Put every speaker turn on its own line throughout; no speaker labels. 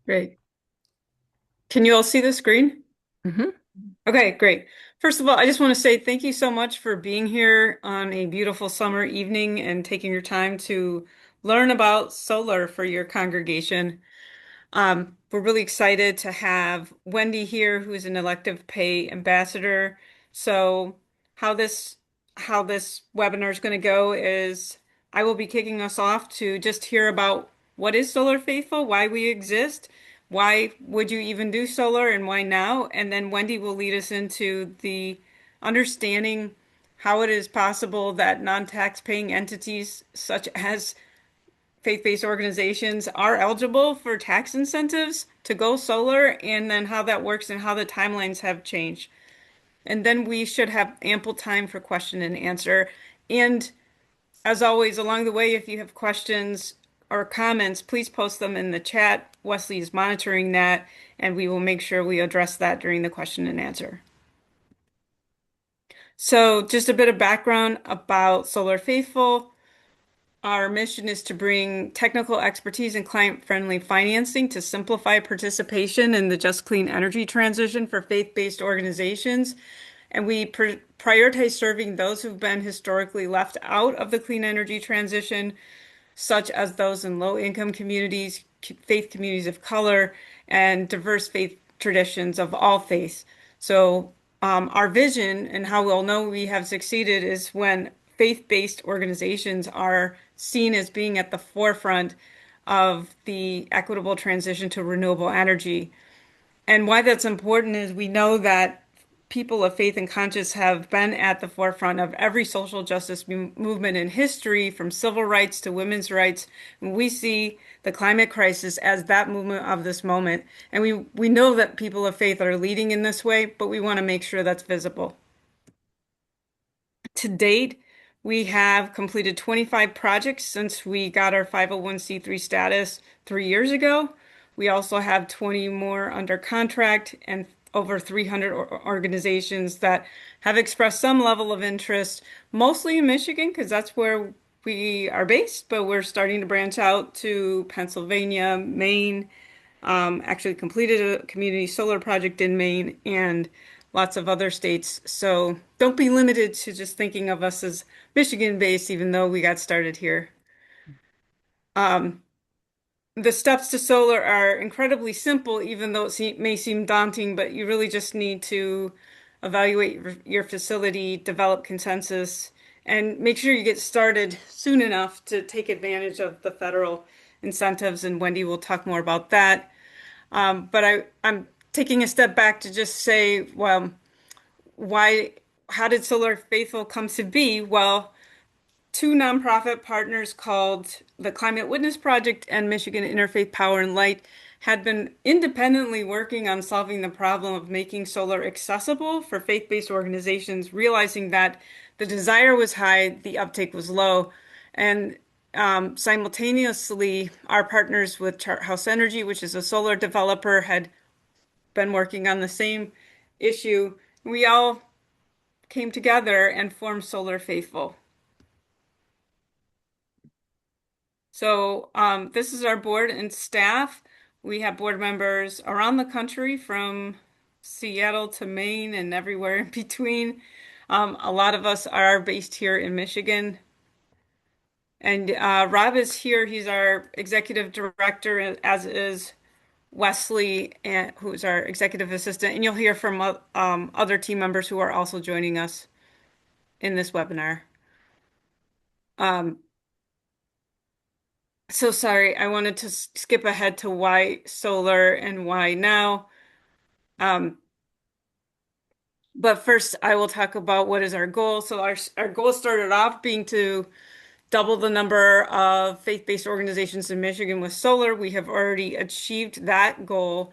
Great. Can you all see the screen?
Hmm.
Okay, great. First of all, I just want to say thank you so much for being here on a beautiful summer evening and taking your time to learn about solar for your congregation. We're really excited to have Wendy here, who is an elective pay ambassador. So how this how this webinar is going to go is I will be kicking us off to just hear about what is Solar Faithful, why we exist, why would you even do solar, and why now? And then Wendy will lead us into the understanding how it is possible that non-tax paying entities such as faith-based organizations are eligible for tax incentives to go solar, and then how that works and how the timelines have changed. And then we should have ample time for question and answer. And as always, along the way, if you have questions or comments, please post them in the chat. Wesley is monitoring that, and we will make sure we address that during the question and answer. So, just a bit of background about Solar Faithful. Our mission is to bring technical expertise and client-friendly financing to simplify participation in the just clean energy transition for faith-based organizations. And we prioritize serving those who've been historically left out of the clean energy transition, such as those in low-income communities, faith communities of color, and diverse faith traditions of all faiths. So, our vision and how we'll know we have succeeded is when faith-based organizations are seen as being at the forefront of the equitable transition to renewable energy. And why that's important is we know that people of faith and conscience have been at the forefront of every social justice movement in history, from civil rights to women's rights. And we see the climate crisis as that movement of this moment. And we know that people of faith are leading in this way, but we want to make sure that's visible. To date, we have completed 25 projects since we got our 501(c)(3) status 3 years ago. We also have 20 more under contract and over 300 organizations that have expressed some level of interest, mostly in Michigan, because that's where we are based, but we're starting to branch out to Pennsylvania, Maine, actually completed a community solar project in Maine and lots of other states. So don't be limited to just thinking of us as Michigan based, even though we got started here. Um, the steps to solar are incredibly simple, even though it may seem daunting, but you really just need to evaluate your facility, develop consensus, and make sure you get started soon enough to take advantage of the federal incentives. And Wendy will talk more about that. I'm taking a step back to just say, well, why, how did Solar Faithful come to be? Well, two nonprofit partners called the Climate Witness Project and Michigan Interfaith Power and Light had been independently working on solving the problem of making solar accessible for faith-based organizations, realizing that the desire was high, the uptake was low. And simultaneously, our partners with Chart House Energy, which is a solar developer, had been working on the same issue. We all came together and formed Solar Faithful. So this is our board and staff. We have board members around the country from Seattle to Maine and everywhere in between. A lot of us are based here in Michigan. And Rob is here. He's our executive director, as is Wesley, who's our executive assistant. And you'll hear from other team members who are also joining us in this webinar. Um, so sorry, I wanted to skip ahead to why solar and why now. Um, but first, I will talk about what is our goal. So our goal started off being to double the number of faith-based organizations in Michigan with solar. We have already achieved that goal.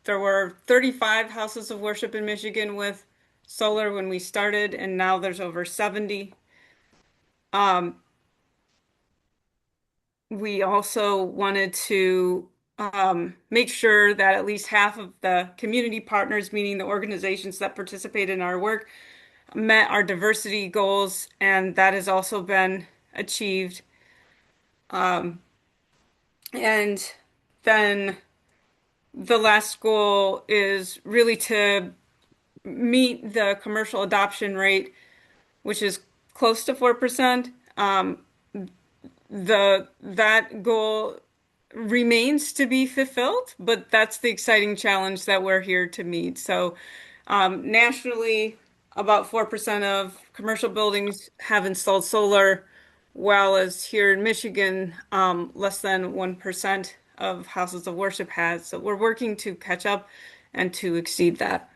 There were 35 houses of worship in Michigan with solar when we started, and now there's over 70. Um, we also wanted to make sure that at least half of the community partners, meaning the organizations that participate in our work, met our diversity goals, and that has also been achieved. Um, and then the last goal is really to meet the commercial adoption rate, which is close to 4%. The that goal remains to be fulfilled, but that's the exciting challenge that we're here to meet. So, nationally, about 4% of commercial buildings have installed solar, while as here in Michigan, less than 1% of houses of worship has. So we're working to catch up and to exceed that.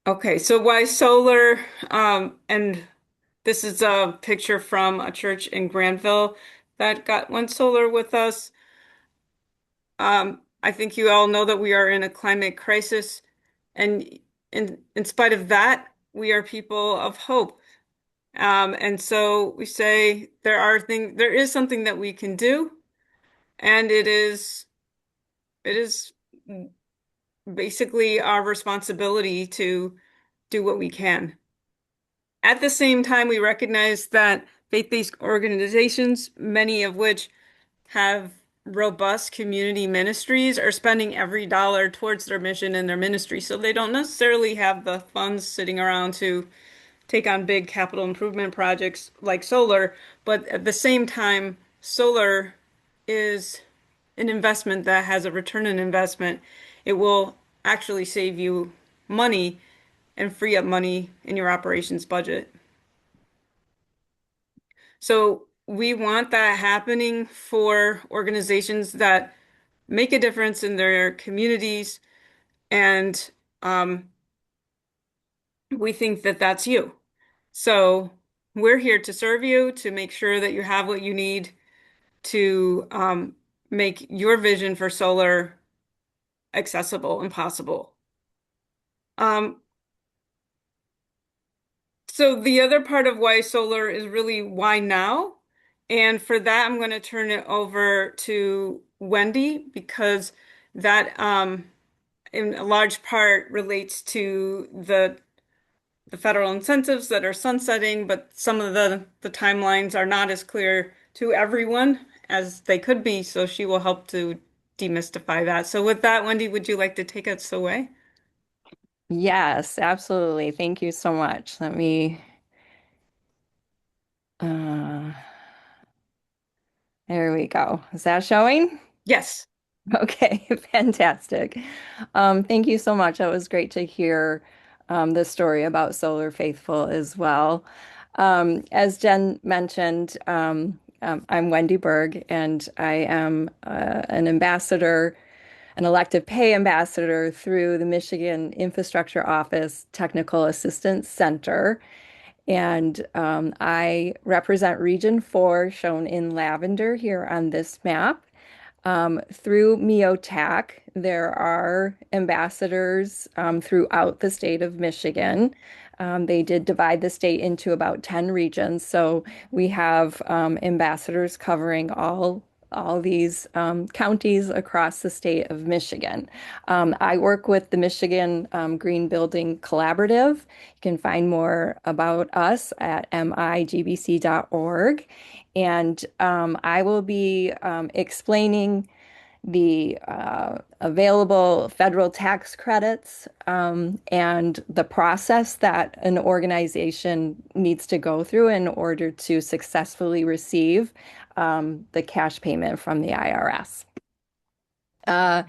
Okay, so why solar? And this is a picture from a church in Granville that went solar with us. I think you all know that we are in a climate crisis, and in spite of that, we are people of hope. And so we say there is something that we can do, and it is basically our responsibility to do what we can. At the same time, we recognize that faith-based organizations, many of which have robust community ministries, are spending every dollar towards their mission and their ministry. So they don't necessarily have the funds sitting around to take on big capital improvement projects like solar. But at the same time, solar is an investment that has a return on investment. It will actually save you money and free up money in your operations budget. So we want that happening for organizations that make a difference in their communities, and um, we think that that's you. So we're here to serve you, to make sure that you have what you need to make your vision for solar accessible and possible. Um, so the other part of why solar is really why now. And for that, I'm going to turn it over to Wendy because that in a large part relates to the federal incentives that are sunsetting, but some of the timelines are not as clear to everyone as they could be. So she will help to demystify that. So with that, Wendy, would you like to take us away?
Yes, absolutely. Thank you so much. Let me, uh, there we go. Is that showing?
Yes.
Okay, fantastic. Thank you so much. That was great to hear the story about Solar Faithful as well. As Jen mentioned, I'm Wendy Berg, and I am an ambassador, an elective pay ambassador through the Michigan Infrastructure Office Technical Assistance Center. And I represent Region 4, shown in lavender here on this map. Through MEOTAC, there are ambassadors throughout the state of Michigan. They did divide the state into about 10 regions, so we have ambassadors covering all these counties across the state of Michigan. I work with the Michigan Green Building Collaborative. You can find more about us at migbc.org. And I will be explaining the available federal tax credits and the process that an organization needs to go through in order to successfully receive the cash payment from the IRS. Uh,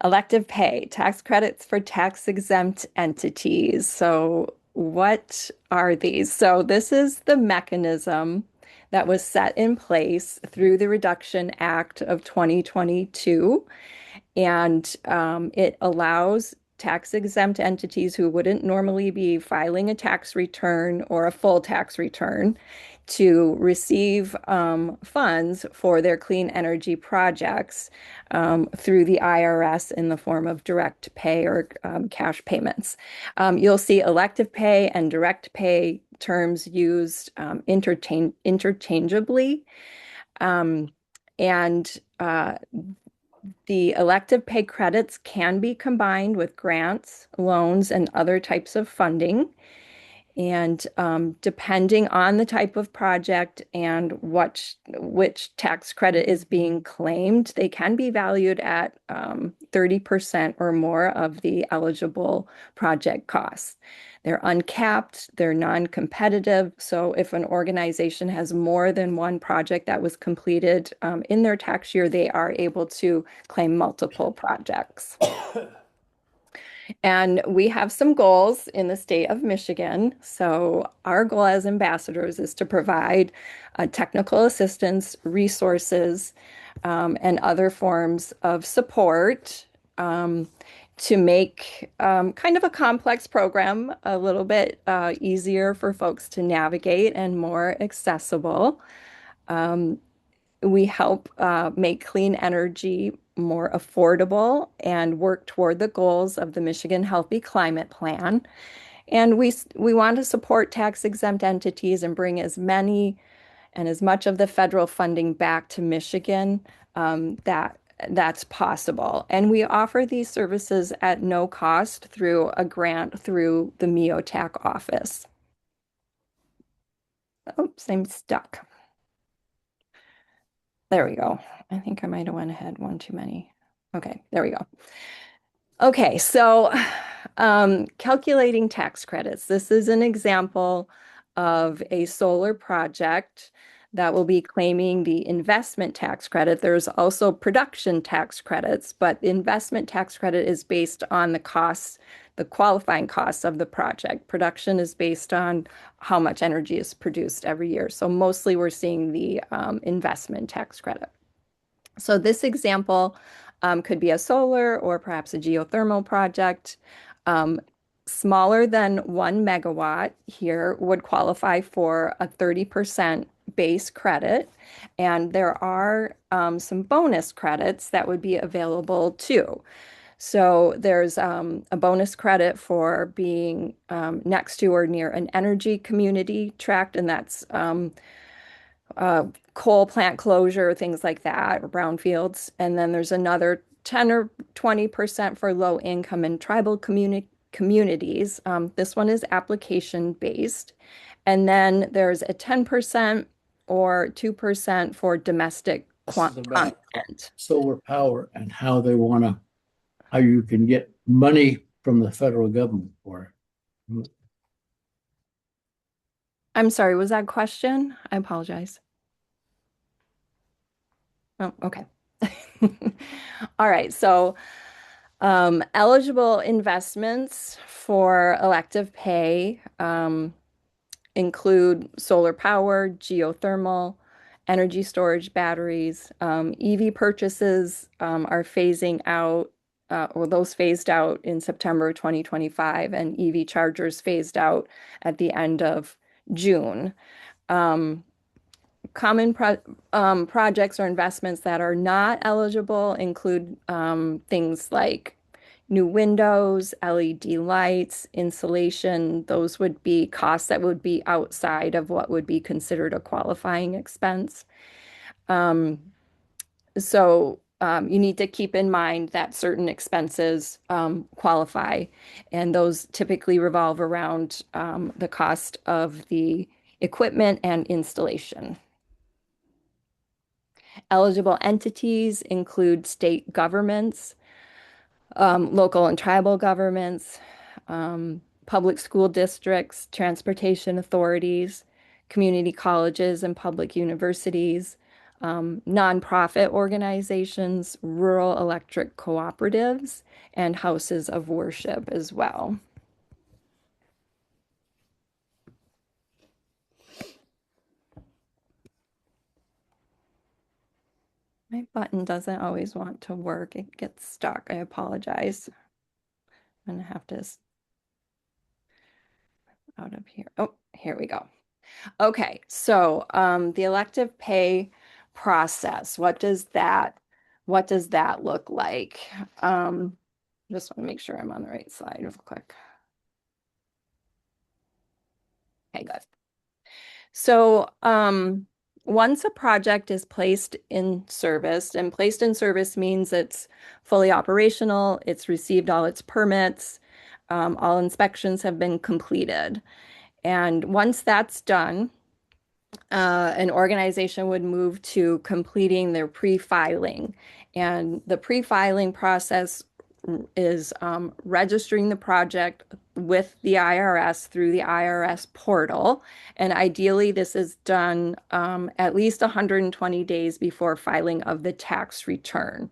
Elective pay, tax credits for tax exempt entities. So, what are these? So, this is the mechanism that was set in place through the Reduction Act of 2022. And it allows tax exempt entities who wouldn't normally be filing a tax return or a full tax return to receive funds for their clean energy projects through the IRS in the form of direct pay or cash payments. You'll see elective pay and direct pay terms used interchangeably. Um, and the elective pay credits can be combined with grants, loans, and other types of funding. And depending on the type of project and which tax credit is being claimed, they can be valued at 30% or more of the eligible project costs. They're uncapped, they're non-competitive. So if an organization has more than one project that was completed in their tax year, they are able to claim multiple projects. And we have some goals in the state of Michigan. So, our goal as ambassadors is to provide technical assistance, resources, and other forms of support to make kind of a complex program a little bit easier for folks to navigate and more accessible. Um, we help make clean energy more affordable and work toward the goals of the Michigan Healthy Climate Plan. And we want to support tax exempt entities and bring as many and as much of the federal funding back to Michigan that's possible. And we offer these services at no cost through a grant through the MEOTAC office. Oops, I'm stuck. There we go. I think I might have went ahead one too many. Okay, there we go. Okay, so calculating tax credits. This is an example of a solar project that will be claiming the investment tax credit. There's also production tax credits, but the investment tax credit is based on the costs, the qualifying costs of the project. Production is based on how much energy is produced every year. So mostly we're seeing the investment tax credit. So this example could be a solar or perhaps a geothermal project. Um, Smaller than 1 megawatt here would qualify for a 30% base credit. And there are some bonus credits that would be available too. So there's a bonus credit for being next to or near an energy community tract, and that's coal plant closure, things like that, or brownfields. And then there's another 10 or 20% for low income and tribal communities. This one is application based. And then there's a 10% or 2% for domestic
This is about
content.
solar power and how you can get money from the federal government for it.
I'm sorry, was that a question? I apologize. Oh, okay. All right. So, eligible investments for elective pay include solar power, geothermal, energy storage batteries. EV purchases are phasing out, or those phased out in September 2025, and EV chargers phased out at the end of June. Um, Common projects or investments that are not eligible include things like new windows, LED lights, insulation. Those would be costs that would be outside of what would be considered a qualifying expense. Um, you need to keep in mind that certain expenses qualify, and those typically revolve around the cost of the equipment and installation. Eligible entities include state governments, local and tribal governments, public school districts, transportation authorities, community colleges and public universities, nonprofit organizations, rural electric cooperatives, and houses of worship as well. My button doesn't always want to work. It gets stuck. I apologize. I'm gonna have to out of here. Oh, here we go. Okay, so the elective pay process, what does that look like? Just want to make sure I'm on the right slide real quick. Okay, good. So once a project is placed in service, and placed in service means it's fully operational, it's received all its permits, all inspections have been completed. And once that's done, an organization would move to completing their pre-filing. And the pre-filing process is registering the project with the IRS through the IRS portal. And ideally, this is done at least 120 days before filing of the tax return.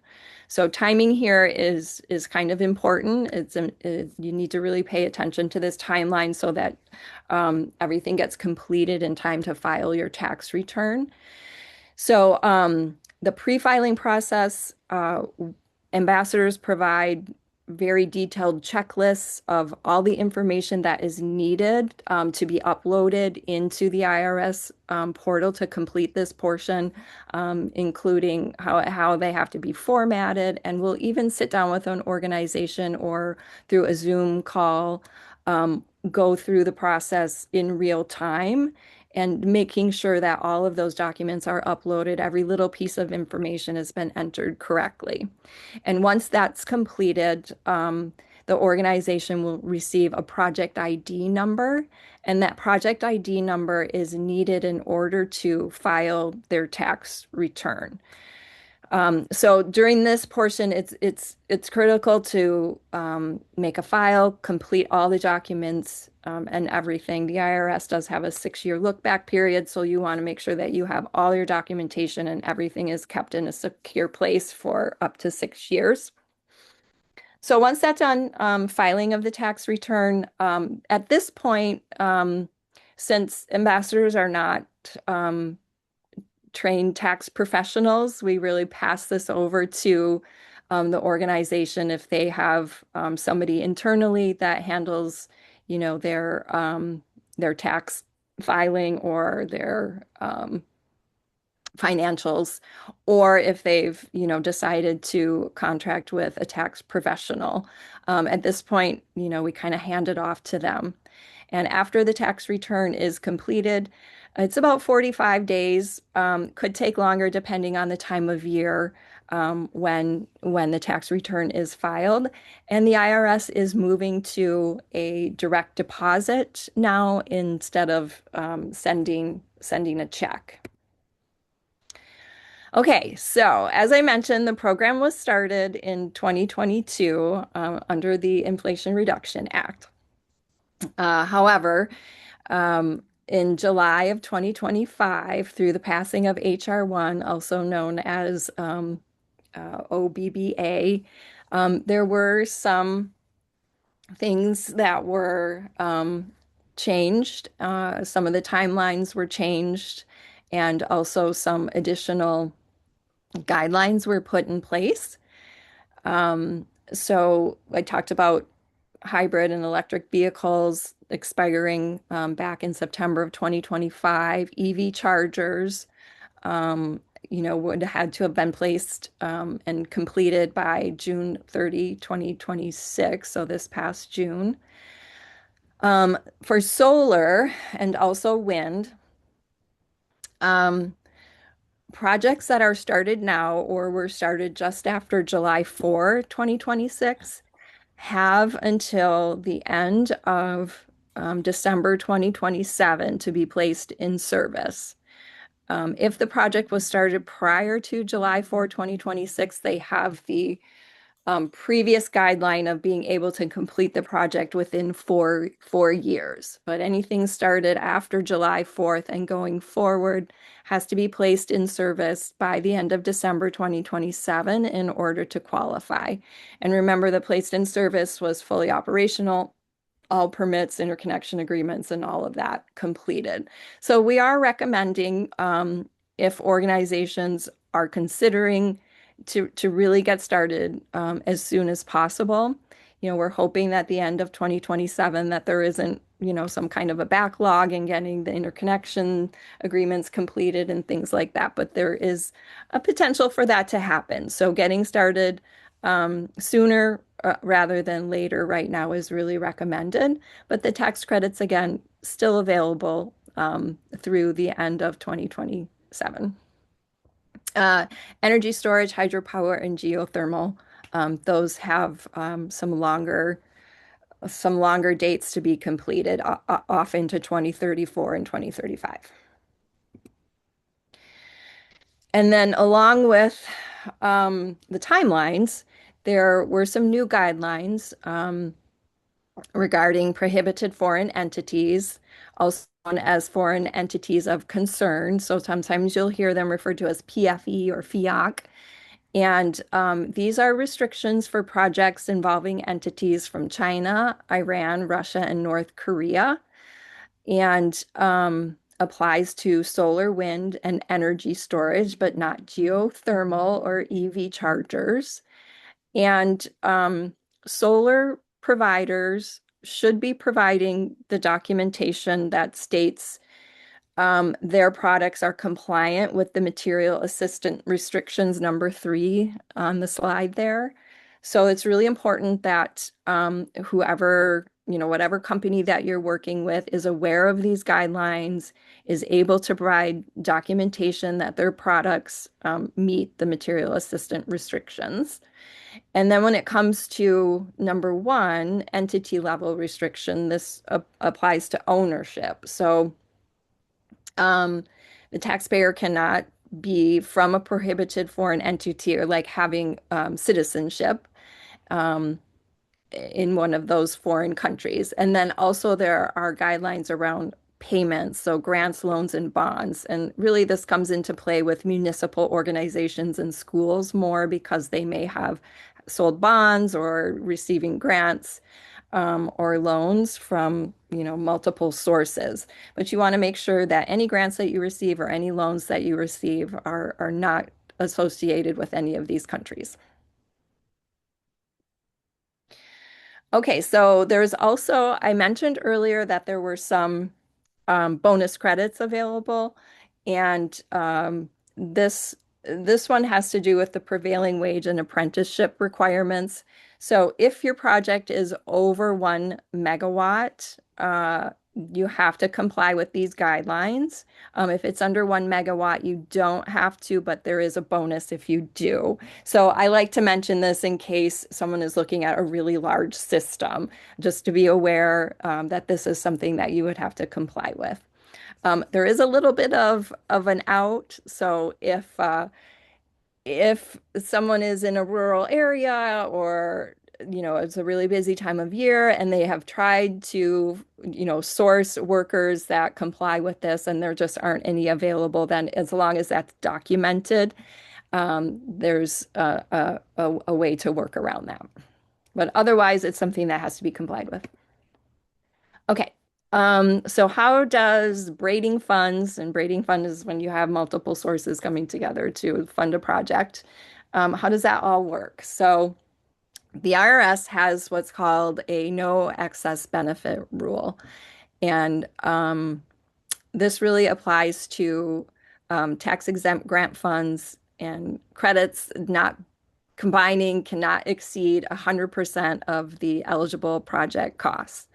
So timing here is kind of important. You need to really pay attention to this timeline so that everything gets completed in time to file your tax return. So the pre-filing process, ambassadors provide very detailed checklists of all the information that is needed to be uploaded into the IRS portal to complete this portion, including how they have to be formatted. And we'll even sit down with an organization or through a Zoom call, go through the process in real time and making sure that all of those documents are uploaded. Every little piece of information has been entered correctly. And once that's completed, the organization will receive a project ID number, and that project ID number is needed in order to file their tax return. So during this portion, it's critical to make a file, complete all the documents and everything. The IRS does have a 6-year look back period, so you want to make sure that you have all your documentation and everything is kept in a secure place for up to 6 years. So once that's done, filing of the tax return, at this point, since ambassadors are not trained tax professionals, we really pass this over to the organization if they have somebody internally that handles, their tax filing or their financials, or if they've, decided to contract with a tax professional. At this point, we kind of hand it off to them. And after the tax return is completed, it's about 45 days, could take longer depending on the time of year when the tax return is filed. And the IRS is moving to a direct deposit now instead of sending a check. Okay, so as I mentioned, the program was started in 2022 under the Inflation Reduction Act. However, in July of 2025, through the passing of HR 1, also known as OBBA, there were some things that were changed. Some of the timelines were changed, and also some additional guidelines were put in place. So I talked about hybrid and electric vehicles expiring back in September of 2025. EV chargers, would had to have been placed and completed by June 30, 2026, so this past June. For solar and also wind, projects that are started now or were started just after July 4, 2026, have until the end of December 2027 to be placed in service. If the project was started prior to July 4, 2026, they have the previous guideline of being able to complete the project within four years. But anything started after July 4th and going forward has to be placed in service by the end of December 2027 in order to qualify. And remember, the placed in service was fully operational, all permits, interconnection agreements, and all of that completed. So we are recommending if organizations are considering to really get started as soon as possible. We're hoping that the end of 2027 that there isn't, some kind of a backlog in getting the interconnection agreements completed and things like that. But there is a potential for that to happen. So getting started sooner rather than later right now is really recommended. But the tax credits, again, still available through the end of 2027. Energy storage, hydropower, and geothermal. Those have some longer some longer dates to be completed off into 2034 and 2035. And then along with the timelines, there were some new guidelines regarding prohibited foreign entities, also known as foreign entities of concern. So sometimes you'll hear them referred to as PFE or FIOC. And these are restrictions for projects involving entities from China, Iran, Russia, and North Korea, and applies to solar, wind, and energy storage, but not geothermal or EV chargers. And solar providers should be providing the documentation that states their products are compliant with the material assistant restrictions number 3 on the slide there. So it's really important that whoever, whatever company that you're working with is aware of these guidelines, is able to provide documentation that their products meet the material assistant restrictions. And then when it comes to number 1, entity level restriction, this applies to ownership. So the taxpayer cannot be from a prohibited foreign entity or like having citizenship in one of those foreign countries. And then also there are guidelines around payments, so grants, loans, and bonds. And really this comes into play with municipal organizations and schools more because they may have sold bonds or receiving grants or loans from, multiple sources. But you want to make sure that any grants that you receive or any loans that you receive are not associated with any of these countries. Okay, so there's also, I mentioned earlier that there were some bonus credits available, and this one has to do with the prevailing wage and apprenticeship requirements. So if your project is over 1 megawatt, you have to comply with these guidelines. If it's under 1 megawatt, you don't have to, but there is a bonus if you do. So I like to mention this in case someone is looking at a really large system, just to be aware that this is something that you would have to comply with. There is a little bit of an out. So if someone is in a rural area or it's a really busy time of year and they have tried to source workers that comply with this and there just aren't any available, then as long as that's documented, there's a way to work around that. But otherwise, it's something that has to be complied with. Okay. So how does braiding funds, and braiding fund is when you have multiple sources coming together to fund a project, how does that all work? So the IRS has what's called a no excess benefit rule. And this really applies to tax-exempt grant funds and credits not combining cannot exceed 100% of the eligible project costs.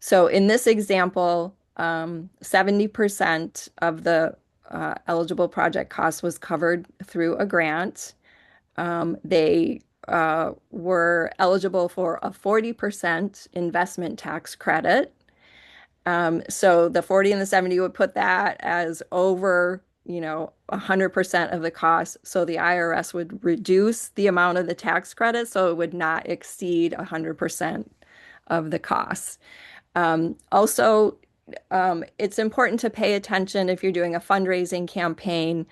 So in this example, 70% of the eligible project cost was covered through a grant. They were eligible for a 40% investment tax credit. So the 40 and the 70 would put that as over, 100% of the cost. So the IRS would reduce the amount of the tax credit so it would not exceed 100% of the cost. Also, it's important to pay attention if you're doing a fundraising campaign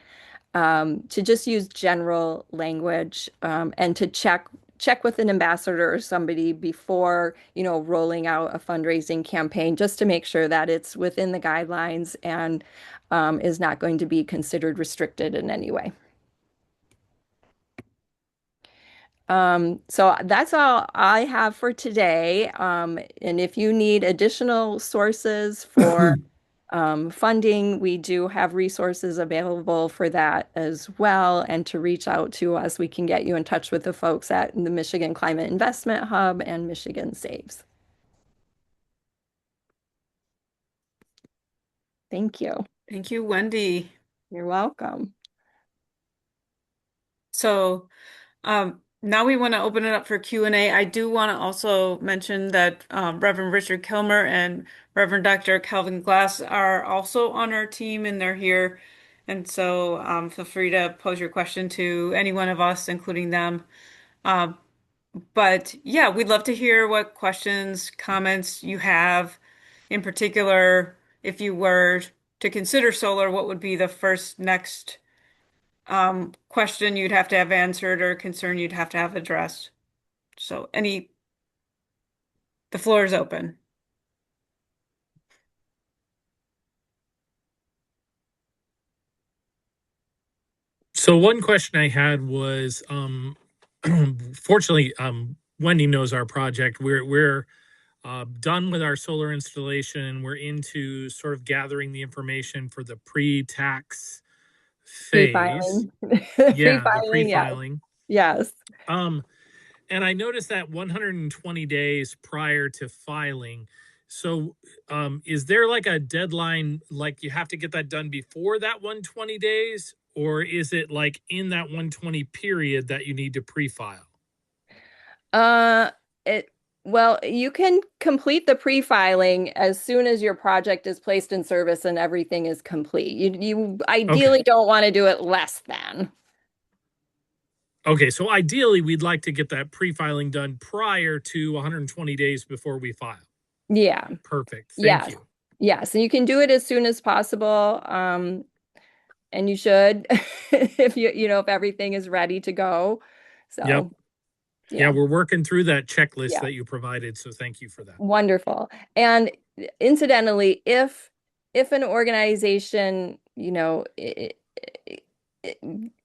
to just use general language and to check with an ambassador or somebody before, rolling out a fundraising campaign just to make sure that it's within the guidelines and is not going to be considered restricted in any way. So that's all I have for today. And if you need additional sources for funding, we do have resources available for that as well. And to reach out to us, we can get you in touch with the folks at the Michigan Climate Investment Hub and Michigan Saves. Thank you.
Thank you, Wendy.
You're welcome.
So, Now we want to open it up for Q&A. I do want to also mention that Reverend Richard Kilmer and Reverend Dr. Calvin Glass are also on our team and they're here. And so feel free to pose your question to any one of us, including them. Um, but yeah, we'd love to hear what questions, comments you have. In particular, if you were to consider solar, what would be the first next question you'd have to have answered or concern you'd have to have addressed? So the floor is open.
So one question I had was, fortunately, Wendy knows our project. We're done with our solar installation. We're into sort of gathering the information for the pre-tax phase.
Pre-filing.
Yeah, the
Pre-filing, yes.
pre-filing.
Yes.
And I noticed that 120 days prior to filing. So, is there like a deadline, like you have to get that done before that 120 days, or is it like in that 120 period that you need to pre-file?
Uh, it well, you can complete the pre-filing as soon as your project is placed in service and everything is complete. You
Okay.
ideally don't want to do it less than.
Okay. So ideally, we'd like to get that pre-filing done prior to 120 days before we file.
Yeah.
Perfect. Thank
Yes.
you.
Yes. And you can do it as soon as possible. And you should if if everything is ready to go.
Yep.
So,
Yeah,
yeah.
we're working through that checklist
Yeah.
that you provided. So thank you for that.
Wonderful. And incidentally, if an organization,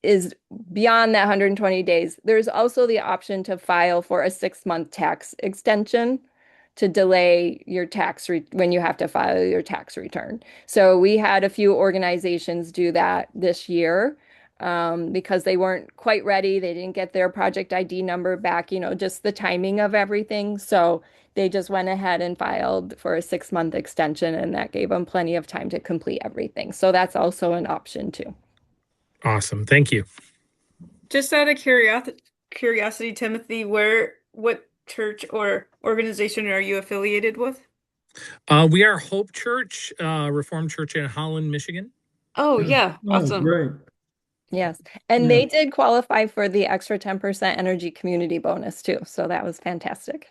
is beyond that 120 days, there's also the option to file for a 6-month tax extension to delay your when you have to file your tax return. So we had a few organizations do that this year because they weren't quite ready. They didn't get their project ID number back, just the timing of everything. So they just went ahead and filed for a 6-month extension, and that gave them plenty of time to complete everything. So that's also an option too.
Awesome. Thank you.
Just out of curiosity, Timothy, what church or organization are you affiliated with?
We are Hope Church, Reformed Church in Holland, Michigan.
Oh, yeah.
Oh,
Awesome.
great.
Yes. And
Yeah.
they did qualify for the extra 10% energy community bonus too. So that was fantastic.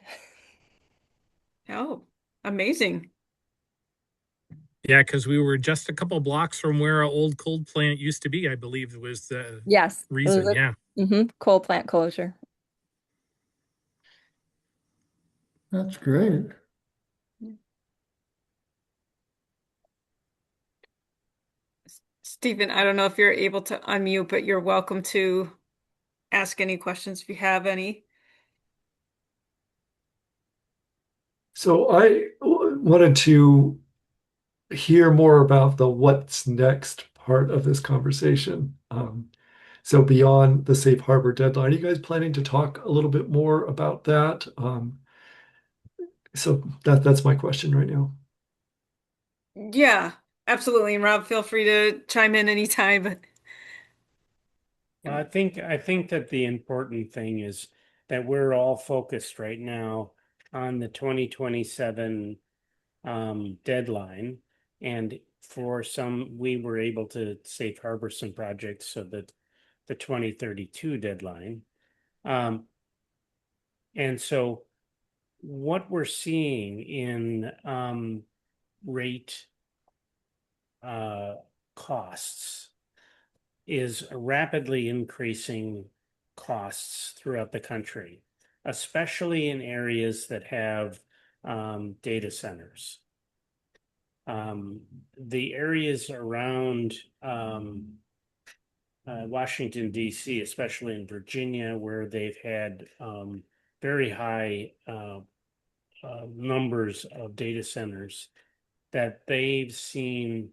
Oh, amazing.
Yeah, because we were just a couple blocks from where our old coal plant used to be, I believe was the
Yes. It was
reason. Yeah.
coal plant closure.
That's great.
Stephen, I don't know if you're able to unmute, but you're welcome to ask any questions if you have any.
So I wanted to hear more about the what's next part of this conversation. So beyond the safe harbor deadline, are you guys planning to talk a little bit more about that? So that's my question right now.
Yeah, absolutely. And Rob, feel free to chime in anytime.
I think that the important thing is that we're all focused right now on the 2027 deadline. And for some, we were able to safe harbor some projects so that the 2032 deadline. And so what we're seeing in rate costs is rapidly increasing costs throughout the country, especially in areas that have data centers. The areas around Washington, D.C., especially in Virginia, where they've had very high numbers of data centers, that they've seen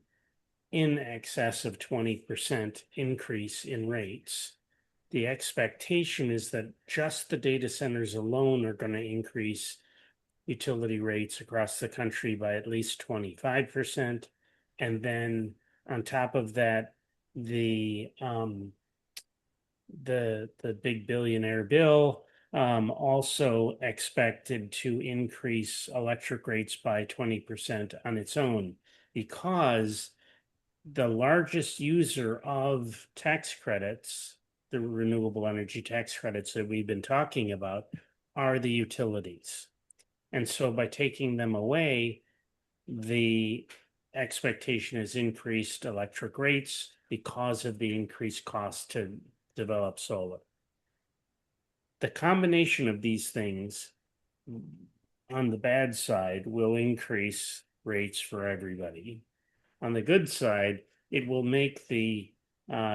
in excess of 20% increase in rates. The expectation is that just the data centers alone are going to increase utility rates across the country by at least 25%. And then on top of that, the the big billionaire bill also expected to increase electric rates by 20% on its own, because the largest user of tax credits, the renewable energy tax credits that we've been talking about, are the utilities. And so by taking them away, the expectation is increased electric rates because of the increased cost to develop solar. The combination of these things on the bad side will increase rates for everybody. On the good side, it will make the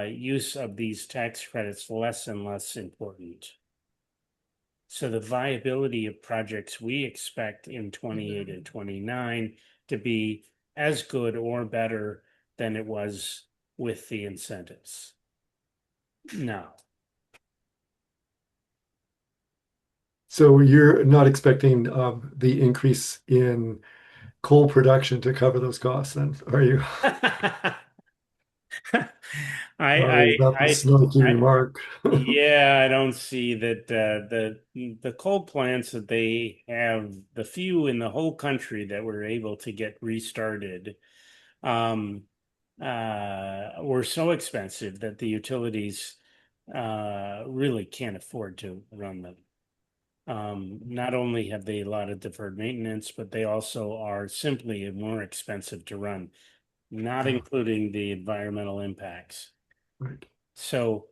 use of these tax credits less and less important. So the viability of projects we expect in 28 and 29 to be as good or better than it was with the incentives. Now,
So you're not expecting the increase in coal production to cover those costs, then, are you? Sorry about the snarky remark.
yeah, I don't see that the coal plants that they have, the few in the whole country that were able to get restarted, were so expensive that the utilities really can't afford to run them. Not only have they a lot of deferred maintenance, but they also are simply more expensive to run, not
Yeah.
including the environmental impacts.
Right.
So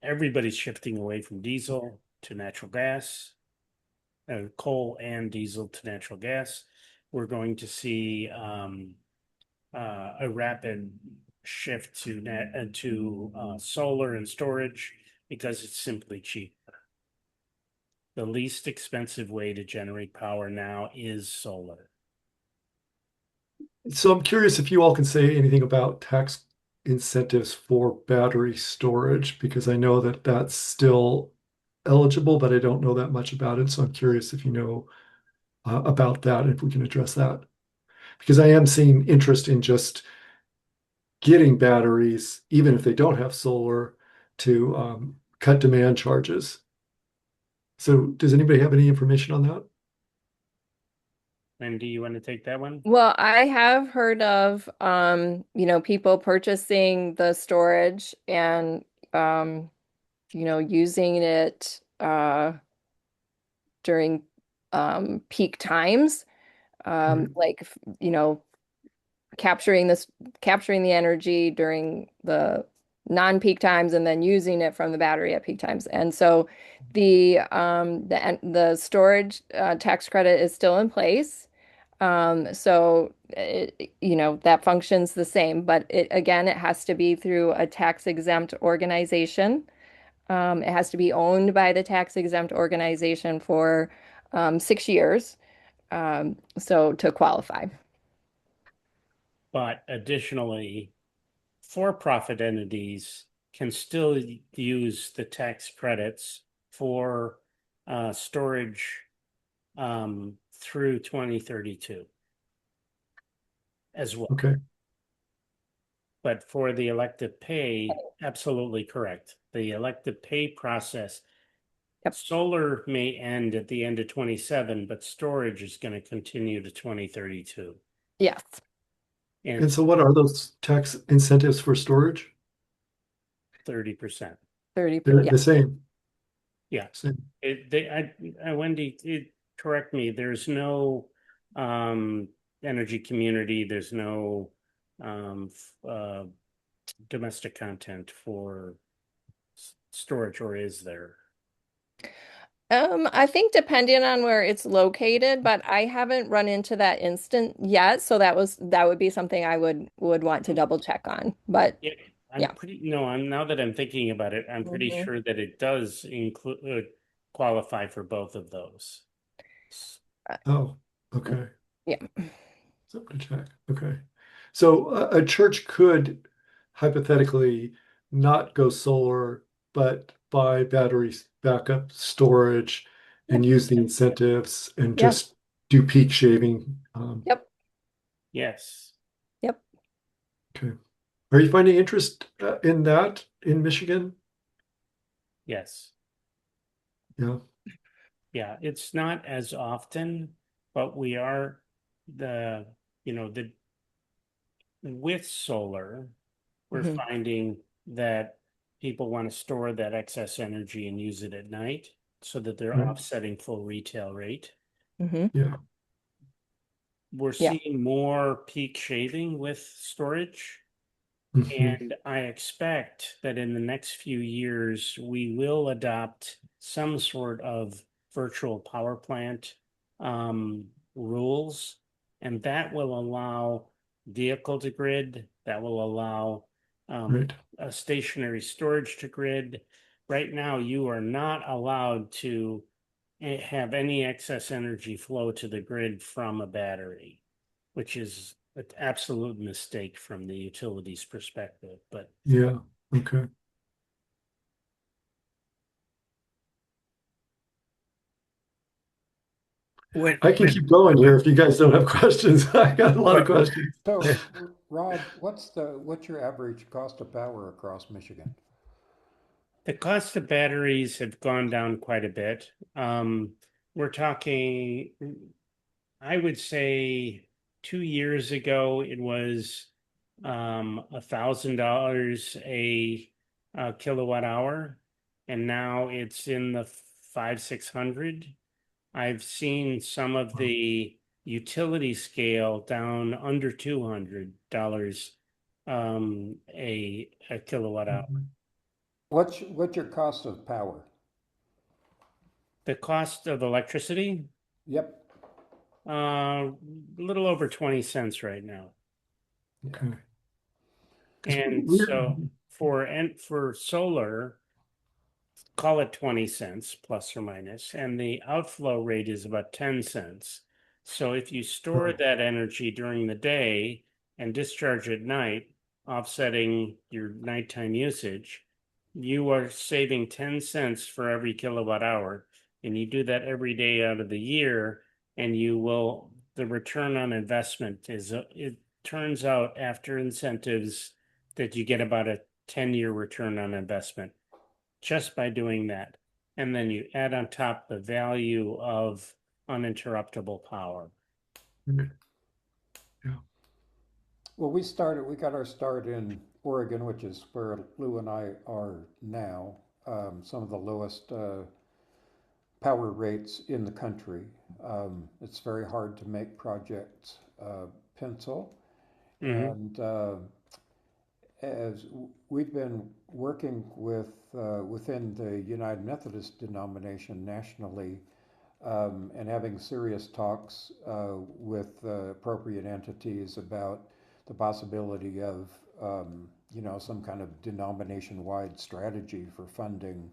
everybody's shifting away from diesel to natural gas, coal and diesel to natural gas. We're going to see a rapid shift to solar and storage because it's simply cheap. The least expensive way to generate power now is solar.
So I'm curious if you all can say anything about tax incentives for battery storage, because I know that that's still eligible, but I don't know that much about it. So I'm curious if you know about that, and if we can address that. Because I am seeing interest in just getting batteries, even if they don't have solar, to cut demand charges. So does anybody have any information on that?
Wendy, you want to take that one?
Well, I have heard of people purchasing the storage and using it during peak times. Like capturing the energy during the non-peak times and then using it from the battery at peak times. And so the storage tax credit is still in place. So that functions the same, but it has to be through a tax exempt organization. It has to be owned by the tax exempt organization for 6 years. So to qualify.
But additionally, for-profit entities can still use the tax credits for storage through 2032 as well.
Okay.
But for the elective pay, absolutely correct. The elective pay process,
Yep.
solar may end at the end of 27, but storage is going to continue to 2032.
Yes.
And so what are those tax incentives for storage?
30%.
30,
They're
yeah.
the same.
Yeah.
Same.
Wendy, correct me. There's no energy community. There's no domestic content for storage, or is there?
I think depending on where it's located, but I haven't run into that instant yet, so that would be something I would want to double check on. But
Yeah,
Yeah.
I'm now that I'm thinking about it, I'm pretty
Mhm.
sure that it does include qualify for both of those.
Oh, okay.
Yeah.
Something to check. Okay. So a church could hypothetically not go solar, but buy batteries, backup storage, and use the incentives and
Yeah.
just do peak shaving.
Yep.
Yes.
Yep.
Okay. Are you finding interest in that in Michigan?
Yes.
Yeah.
Yeah, it's not as often, but we are the with solar, we're
Mhm.
finding that people want to store that excess energy and use it at night so that they're
Right.
offsetting full retail rate.
Mhm.
Yeah.
We're
Yeah.
seeing more peak shaving with storage.
Mhm.
And I expect that in the next few years, we will adopt some sort of virtual power plant rules, and that will allow vehicle to grid, that will allow
Right.
a stationary storage to grid. Right now, you are not allowed to have any excess energy flow to the grid from a battery, which is an absolute mistake from the utilities perspective. But
Yeah. Okay.
When,
I can keep going here if you guys don't have questions. I got a lot of
Well,
questions.
So, Rob, what's your average cost of power across Michigan?
the cost of batteries have gone down quite a bit. We're talking, I would say 2 years ago, it was $1,000 a kilowatt hour, and now it's in the 500-600. I've seen some of the utility scale down under $200 a kilowatt hour.
What's your cost of power?
The cost of electricity,
Yep.
a little over 20 cents right now.
Yeah.
Okay. 'Cause
And
we're-
so for solar, call it 20 cents plus or minus, and the outflow rate is about 10 cents. So if you store that energy during the day and discharge at night, offsetting your nighttime usage, you are saving 10 cents for every kilowatt hour. And you do that every day out of the year, and the return on investment it turns out after incentives that you get about a 10-year return on investment just by doing that. And then you add on top the value of uninterruptible power.
Right. Yeah.
Well, we got our start in Oregon, which is where Lou and I are now. Some of the lowest power rates in the country. It's very hard to make projects pencil.
Mm-hmm.
And as we've been working with within the United Methodist denomination nationally, and having serious talks with appropriate entities about the possibility of some kind of denomination-wide strategy for funding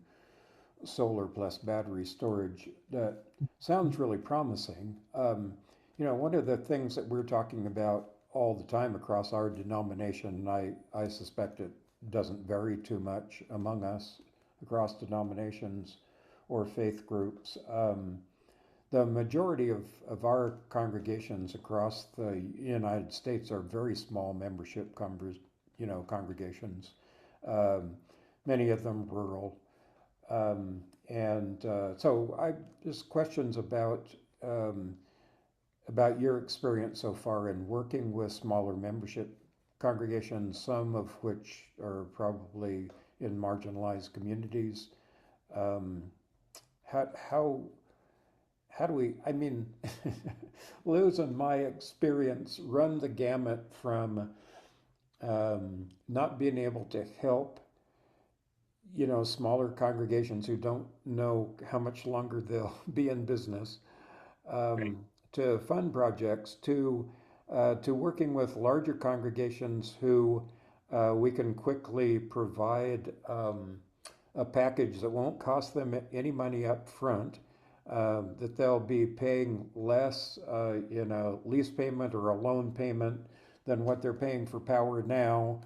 solar plus battery storage. That sounds really promising. One of the things that we're talking about all the time across our denomination, and I suspect it doesn't vary too much among us across denominations or faith groups. The majority of our congregations across the United States are very small membership congregations, um, many of them rural. So I just questions about your experience so far in working with smaller membership congregations, some of which are probably in marginalized communities. Um, how how do we? I mean, Lou's and my experience run the gamut from not being able to help smaller congregations who don't know how much longer they'll be in business,
Right.
to fund projects, to working with larger congregations who we can quickly provide a package that won't cost them any money up front, that they'll be paying less in a lease payment or a loan payment than what they're paying for power now,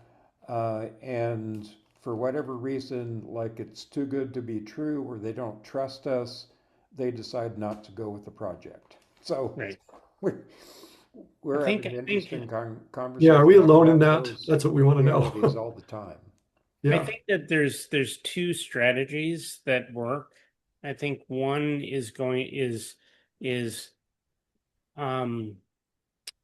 and for whatever reason, like it's too good to be true, or they don't trust us, they decide not to go with the project. So
Right.
we're We're
think
having
I
an
think
interesting
Yeah, are we
conversation
alone in
about
that?
those
That's what we want to
realities
know.
all the time.
I
Yeah.
think that there's two strategies that work. I think one is um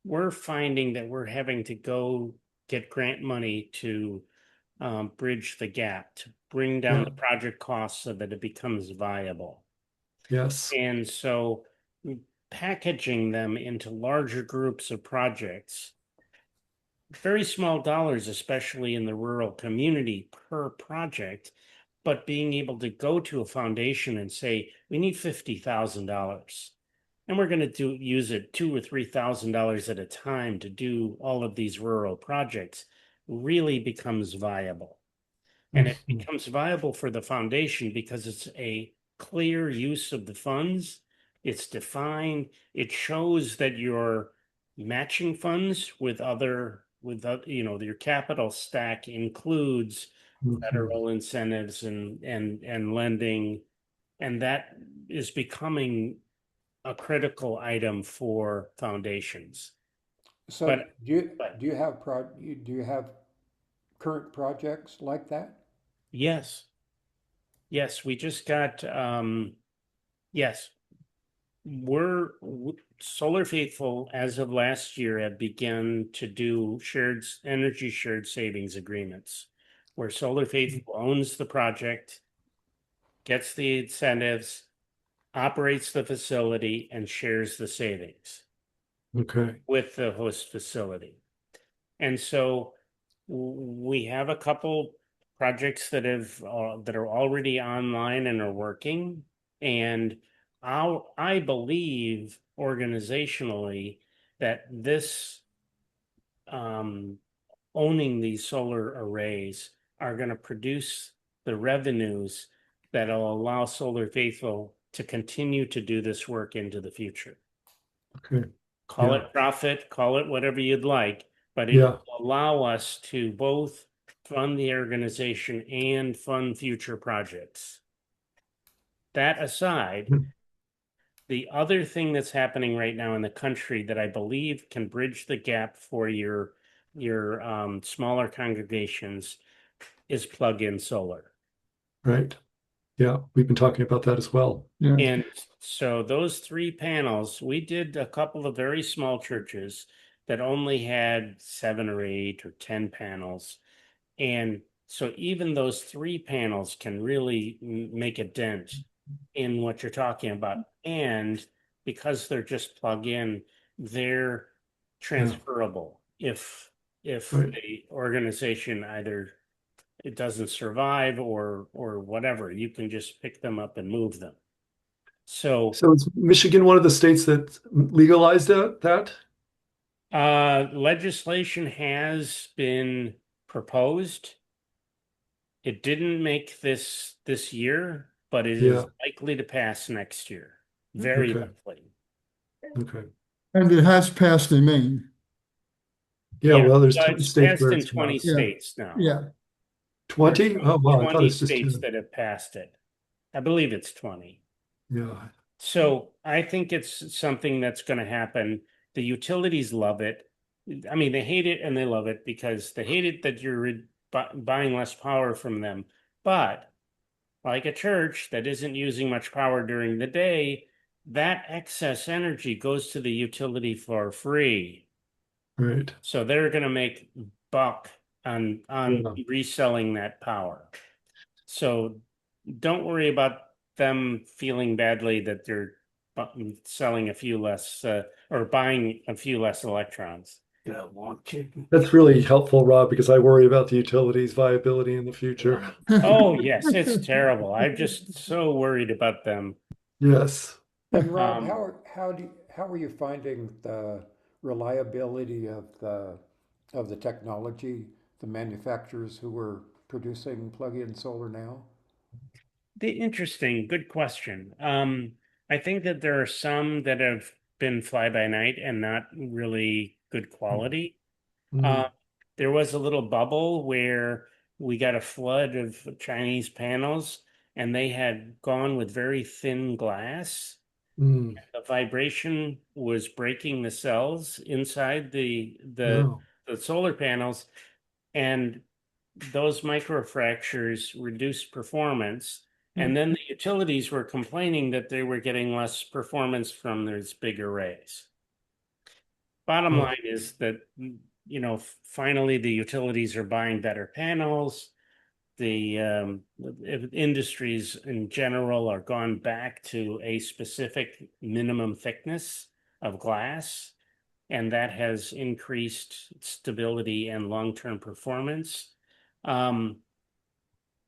we're finding that we're having to go get grant money to bridge the gap, to bring down
Yeah.
the project costs so that it becomes viable.
Yes.
And so packaging them into larger groups of projects, very small dollars, especially in the rural community per project, but being able to go to a foundation and say, we need $50,000. And we're going to use it $2,000 or $3,000 at a time to do all of these rural projects really becomes viable. And it
Mhm.
becomes viable for the foundation because it's a clear use of the funds. It's defined. It shows that you're matching funds with your capital stack includes
Mhm.
federal incentives and lending, and that is becoming a critical item for foundations.
So
But
do you have do you have current projects like that?
yes, yes, we just got yes, Solar Faithful as of last year have begun to do shared savings agreements where Solar Faithful owns the project, gets the incentives, operates the facility, and shares the savings
Okay.
with the host facility. And so we have a couple projects that are already online and are working. And I believe organizationally that this owning these solar arrays are going to produce the revenues that'll allow Solar Faithful to continue to do this work into the future.
Okay.
Call
Yeah.
it profit, call it whatever you'd like, but it
Yeah.
will allow us to both fund the organization and fund future projects. That aside,
Mhm.
the other thing that's happening right now in the country that I believe can bridge the gap for your smaller congregations is plug-in solar.
Right. Yeah. We've been talking about that as well. Yeah.
And so those 3 panels, we did a couple of very small churches that only had 7 or 8 or 10 panels. And so even those 3 panels can really make a dent in what you're talking about. And because they're just plug in, they're transferable. If
Right.
the organization either it doesn't survive or whatever, you can just pick them up and move them. So
So is Michigan one of the states that legalized that?
legislation has been proposed. It didn't make this year, but it is
Yeah.
likely to pass next year. Very
Okay.
likely.
Okay.
And it has passed in Maine.
Yeah. Well, there's
Well,
20
it's
states
passed
where
in
it's
20
not.
Yeah.
states now.
Yeah.
20? Oh, wow. I thought
20
it's just
states
10.
that have passed it. I believe it's 20.
Yeah.
So I think it's something that's going to happen. The utilities love it. I mean, they hate it and they love it because they hate it that you're buying less power from them. But like a church that isn't using much power during the day, that excess energy goes to the utility for free.
Right.
So they're going to make buck on
Yeah.
reselling that power. So don't worry about them feeling badly that they're selling a few less or buying a few less electrons.
That's really helpful, Rob, because I worry about the utilities viability in the future.
Oh, yes, it's terrible. I'm just so worried about them.
Yes.
And Rob,
Um,
how are you finding the reliability of the technology, the manufacturers who are producing plug-in solar now?
Good question. I think that there are some that have been fly by night and not really good quality.
Mhm.
There was a little bubble where we got a flood of Chinese panels and they had gone with very thin glass.
Mm.
The vibration was breaking the cells inside
Wow.
the solar panels, and those microfractures reduced performance. And then the utilities were complaining that they were getting less performance from those big arrays. Bottom
Oh.
line is that, finally the utilities are buying better panels. The industries in general are gone back to a specific minimum thickness of glass, and that has increased stability and long-term performance.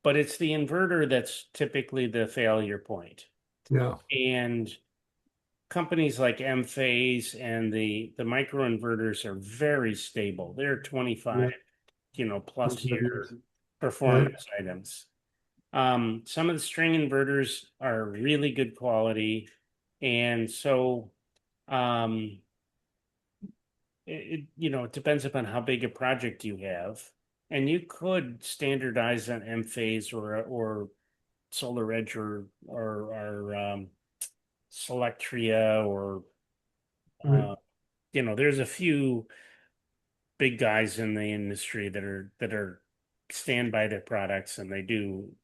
But it's the inverter that's typically the failure point.
Yeah.
And companies like Enphase and the microinverters are very stable. They're 25, plus year performance items. Some of the string inverters are really good quality. And so it depends upon how big a project you have. And you could standardize on Enphase or SolarEdge or Selectria or
Right.
there's a few big guys in the industry that are stand by their products, and they do,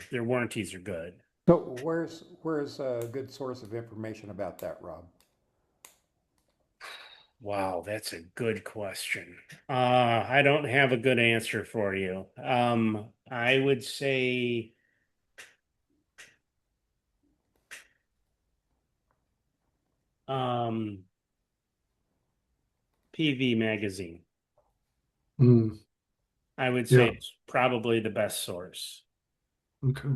their warranties are good.
So where's a good source of information about that, Rob?
Wow, that's a good question. I don't have a good answer for you. I would say PV Magazine.
Mm.
I would say
Yeah.
it's probably the best source.
Okay.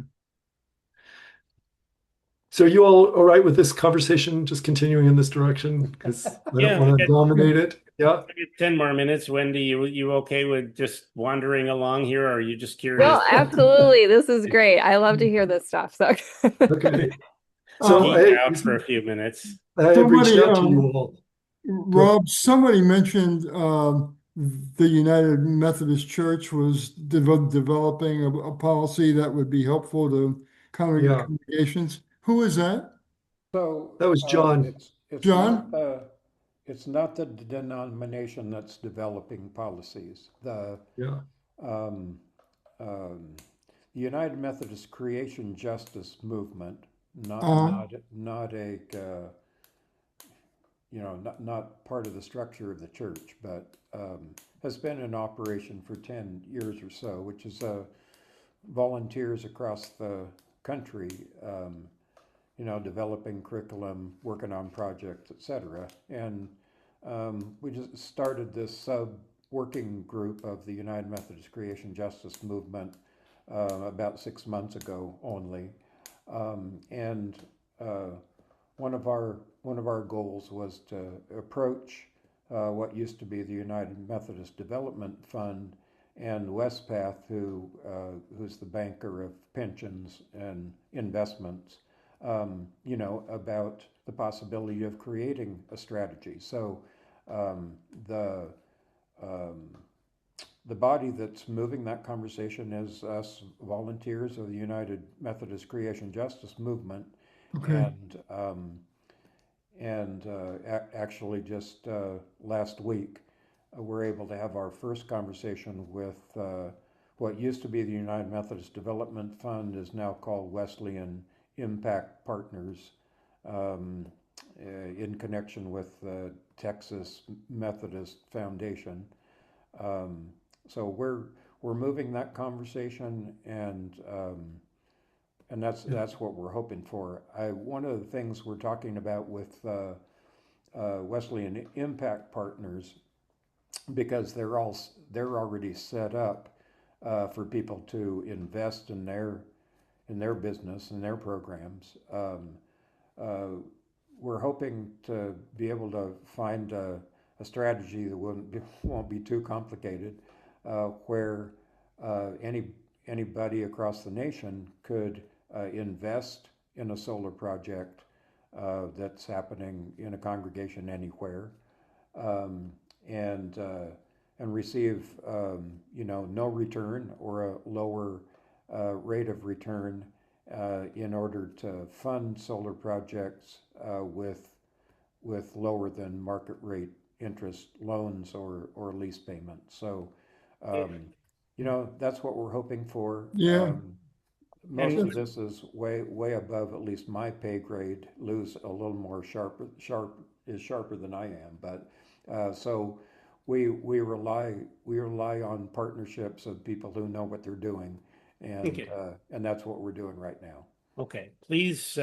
So you all right with this conversation just continuing in this direction? Because I
Yeah,
don't want to dominate it. Yeah.
10 more minutes. Wendy, you okay with just wandering along here, or are you just curious?
Well, absolutely. This is great. I love to hear this stuff. So
Okay. So
Geek out for a few minutes.
I have reached
Somebody,
out to you all.
Rob, somebody mentioned the United Methodist Church was developing a policy that would be helpful to
Yeah.
congregations. Who is that?
So
That was John.
John?
It's not the denomination that's developing policies.
Yeah.
Um, um, the United Methodist Creation Justice Movement, not
Uh,
not a not part of the structure of the church, but has been in operation for 10 years or so, which is volunteers across the country, developing curriculum, working on projects, etc. And we just started this sub-working group of the United Methodist Creation Justice Movement about 6 months ago only. And one of our goals was to approach what used to be the United Methodist Development Fund and Westpath, who's the banker of pensions and investments, about the possibility of creating a strategy. So the the body that's moving that conversation is us volunteers of the United Methodist Creation Justice Movement.
okay.
And actually just last week, we're able to have our first conversation with what used to be the United Methodist Development Fund, is now called Wesleyan Impact Partners, in connection with the Texas Methodist Foundation. So we're moving that conversation, and that's what we're hoping for. One of the things we're talking about with Wesleyan Impact Partners, because they're already set up for people to invest in their business and their programs. We're hoping to be able to find a strategy that won't be too complicated, where anybody across the nation could invest in a solar project that's happening in a congregation anywhere, and receive no return or a lower rate of return, in order to fund solar projects with lower than market rate interest loans or lease payments. So, that's what we're hoping for.
Yeah.
Most
And
of this is way above at least my pay grade. Lou's a little more sharper than I am, but so we rely on partnerships of people who know what they're doing,
okay,
and that's what we're doing right now.
okay. Please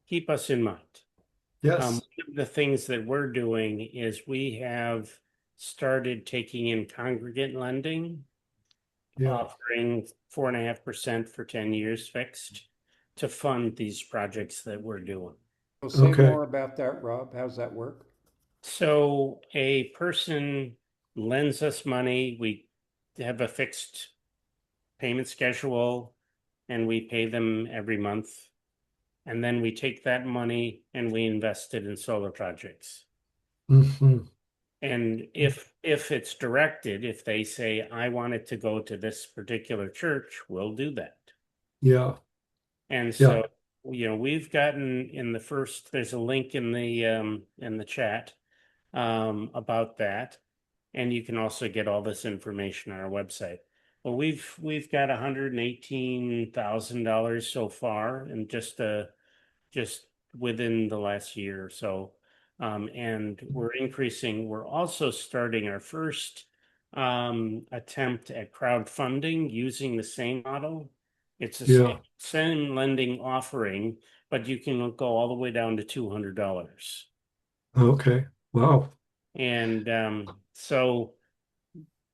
keep us in mind.
Yes.
One of the things that we're doing is we have started taking in congregate lending,
Yeah.
offering 4.5% for 10 years fixed to fund these projects that we're doing.
So say
Okay.
more about that, Rob. How's that work?
So a person lends us money, we have a fixed payment schedule, and we pay them every month. And then we take that money and we invest it in solar projects.
Hmm.
And if it's directed, if they say, I want it to go to this particular church, we'll do that.
Yeah.
And so, we've gotten there's a link in the chat about that. And you can also get all this information on our website. Well, we've got $118,000 so far, and just within the last year or so. And we're increasing. We're also starting our first attempt at crowdfunding using the same model. It's the
Yeah.
same lending offering, but you can go all the way down to $200.
Okay. Wow.
And so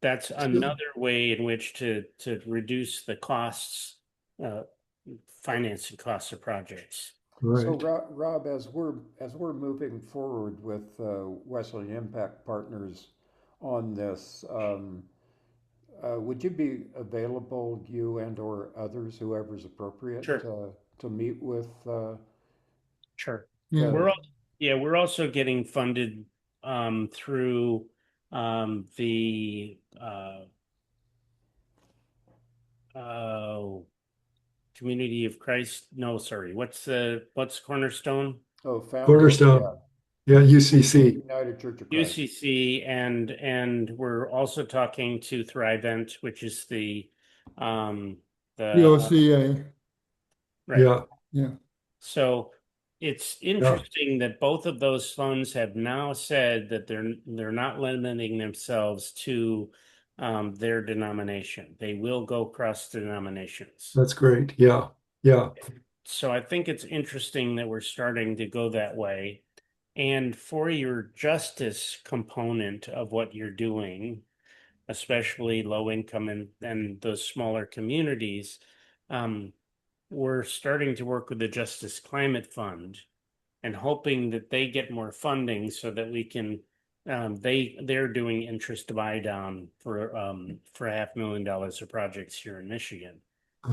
that's another way in which to reduce the costs, financing costs of projects.
So
Right.
Rob, as we're moving forward with Wesleyan Impact Partners on this, would you be available, you and/or others, whoever's appropriate,
Sure.
to meet with
Sure.
Yeah.
We're also getting funded through the Community of Christ. No, sorry. What's Cornerstone?
Foundation?
Cornerstone. Yeah. UCC.
United Church of Christ.
UCC, and we're also talking to Thrivent, which is the
OCA.
right.
Yeah.
Yeah.
So it's interesting that both of those funds have now said that they're not limiting themselves to their denomination. They will go cross denominations.
That's great. Yeah. Yeah.
So I think it's interesting that we're starting to go that way. And for your justice component of what you're doing, especially low income and those smaller communities, we're starting to work with the Justice Climate Fund and hoping that they get more funding so that we can they're doing interest buy down for $500,000 of projects here in Michigan.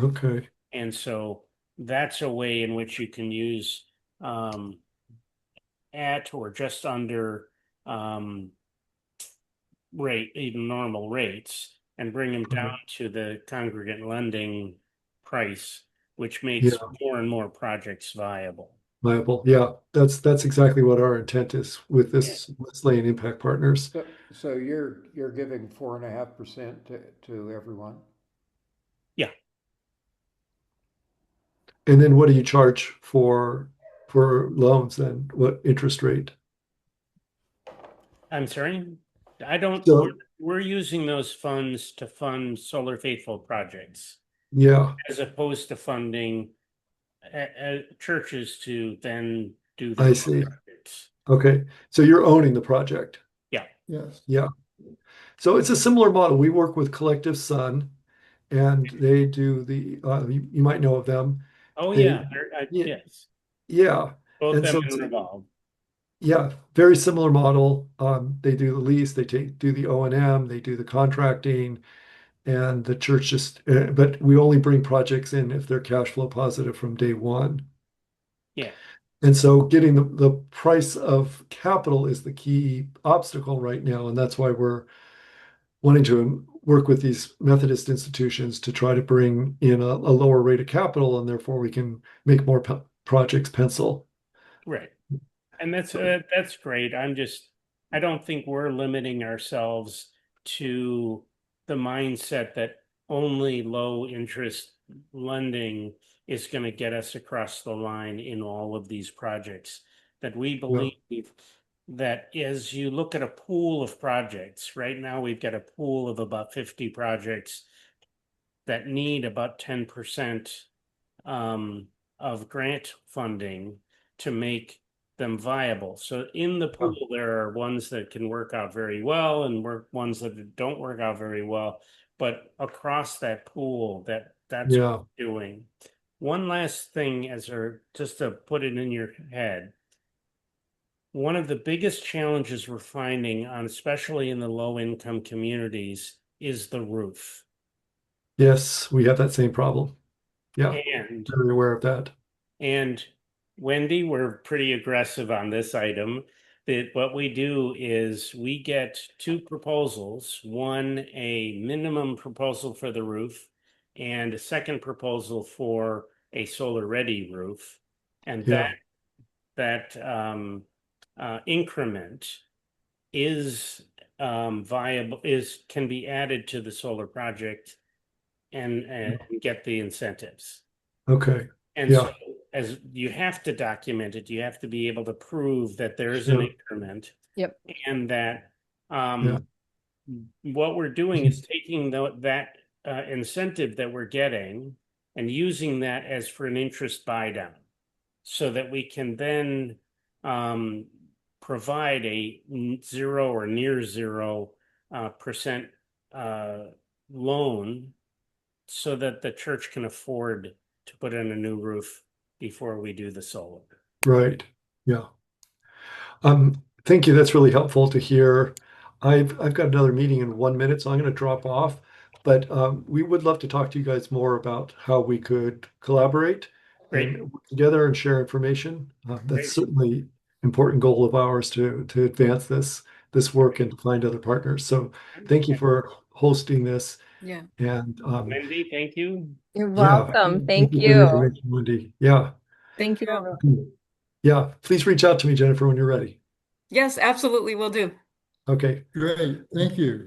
Okay.
And so that's a way in which you can use at or just under rate, even normal rates, and bring them down to the congregate lending price, which makes more and more projects viable.
Viable. Yeah. That's exactly what our intent is with this Wesleyan Impact Partners.
So you're giving 4.5% to everyone?
Yeah.
And then what do you charge for loans then? What interest rate?
I'm sorry? I don't,
So-
we're using those funds to fund Solar Faithful projects
Yeah.
as opposed to funding churches to then do
I
their
see.
projects.
Okay. So you're owning the project.
Yes.
Yeah. So it's a similar model. We work with Collective Sun, and they do the you might know of them.
Oh,
They-
yeah,
yeah.
yes,
Yeah.
both
And
them
so
and Revolve.
yeah, very similar model. They do the lease, they do the O&M, they do the contracting, and the church just but we only bring projects in if they're cash flow positive from day one.
Yeah.
And so getting the price of capital is the key obstacle right now, and that's why we're wanting to work with these Methodist institutions to try to bring in a lower rate of capital, and therefore we can make more projects pencil.
Right. And that's great. I don't think we're limiting ourselves to the mindset that only low interest lending is going to get us across the line in all of these projects. That we believe that as you look at a pool of projects, right now we've got a pool of about 50 projects that need about 10% of grant funding to make them viable. So in the pool, there are ones that can work out very well and ones that don't work out very well. But across that pool, that's what we're doing. One last thing, just to put it in your head. One of the biggest challenges we're finding, especially in the low-income communities, is the roof.
Yes, we have that same problem. Yeah,
And
very aware of that.
And Wendy, we're pretty aggressive on this item. That what we do is we get 2 proposals, one a minimum proposal for the roof and a second proposal for a solar ready roof. And that increment is viable, can be added to the solar project and get the incentives.
Okay.
And so as you have to document it, you have to be able to prove that there is an increment.
Yep.
And that what we're doing is taking that incentive that we're getting and using that as for an interest buy down, so that we can then provide a 0 or near 0% loan, so that the church can afford to put in a new roof before we do the solar.
Right. Yeah. Thank you. That's really helpful to hear. I've got another meeting in 1 minute, so I'm going to drop off. But we would love to talk to you guys more about how we could collaborate and work together and share information. That's certainly an important goal of ours to advance this work and to find other partners. So thank you for hosting this.
Yeah.
And
Wendy, thank you.
You're welcome. Thank
for the
you.
information, Wendy. Yeah.
Thank you.
Yeah. Please reach out to me, Jennifer, when you're ready.
Yes, absolutely, will do.
Okay.
Great, thank you.